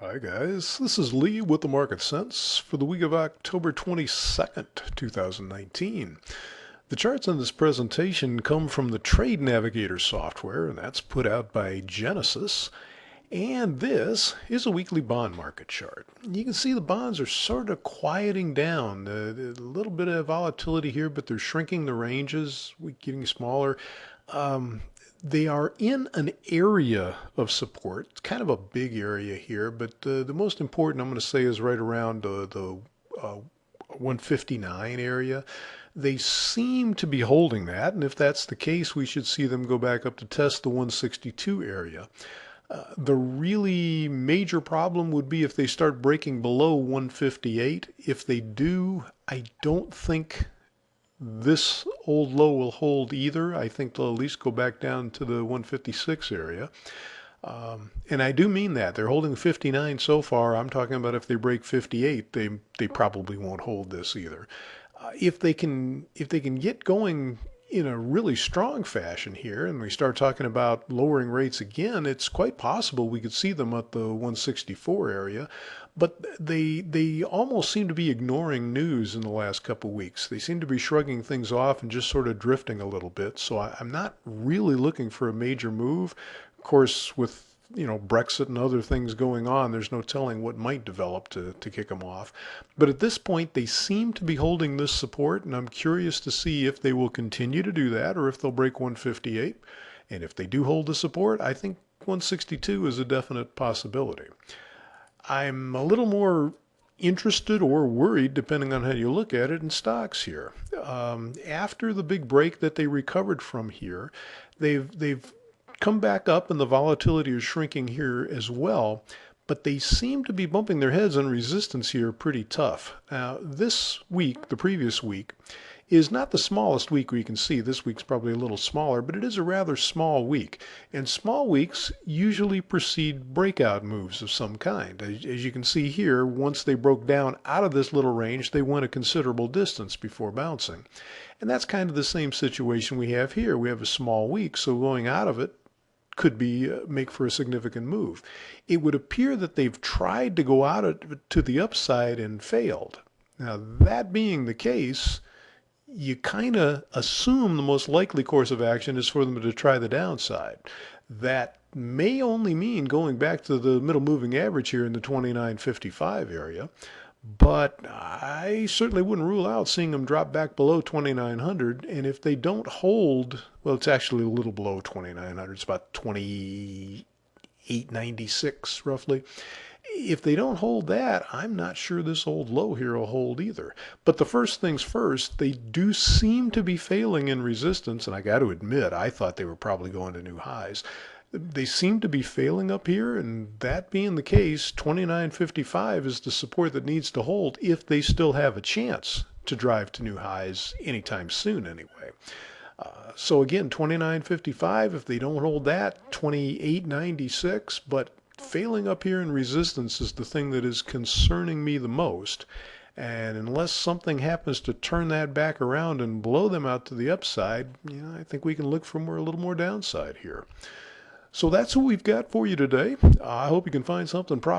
Hi guys, this is Lee with the Market Sense for the week of October 22nd, 2019. The charts in this presentation come from the Trade Navigator software, and that's put out by Gettess. And this is a weekly bond market chart. You can see the bonds are sort of quieting down. A little bit of volatility here, but they're shrinking the ranges, getting smaller. They are in an area of support. It's kind of a big area here, but the most important I'm going to say is right around the 159 area. They seem to be holding that, and if that's the case, we should see them go back up to test the 162 area. The really major problem would be if they start breaking below 158. If they do, I don't think this old low will hold either. I think they'll at least go back down to the 156 area. And I do mean that. They're holding 59 so far. I'm talking about if they break 58, they probably won't hold this either. If they can get going in a really strong fashion here, and we start talking about lowering rates again, it's quite possible we could see them at the 164 area. But they almost seem to be ignoring news in the last couple of weeks. They seem to be shrugging things off and just sort of drifting a little bit. So I'm not really looking for a major move. Of course, with Brexit and other things going on, there's no telling what might develop to kick them off. But at this point, they seem to be holding this support, and I'm curious to see if they will continue to do that or if they'll break 158. And if they do hold the support, I think 162 is a definite possibility. I'm a little more interested or worried, depending on how you look at it, in stocks here. After the big break that they recovered from here, they've come back up and the volatility is shrinking here as well, but they seem to be bumping their heads on resistance here pretty tough. Now, this week, the previous week, is not the smallest week we can see. This week's probably a little smaller, but it is a rather small week. And small weeks usually precede breakout moves of some kind. As you can see here, once they broke down out of this little range, they went a considerable distance before bouncing. And that's kind of the same situation we have here. We have a small week, so going out of it could be make for a significant move. It would appear that they've tried to go out to the upside and failed. Now, that being the case, you kind of assume the most likely course of action is for them to try the downside. That may only mean going back to the middle moving average here in the 29.55 area, but I certainly wouldn't rule out seeing them drop back below 2,900. And if they don't hold, well, it's actually a little below 2,900. It's about 28.96 roughly. If they don't hold that, I'm not sure this old low here will hold either. But the first things first, they do seem to be failing in resistance, and I got to admit, I thought they were probably going to new highs. They seem to be failing up here, and that being the case, 29.55 is the support that needs to hold if they still have a chance to drive to new highs anytime soon anyway. So again, 29.55, if they don't hold that, 28.96, but failing up here in resistance is the thing that is concerning me the most. And unless something happens to turn that back around and blow them out to the upside, I think we can look for a little more downside here. So that's what we've got for you today. I hope you can find something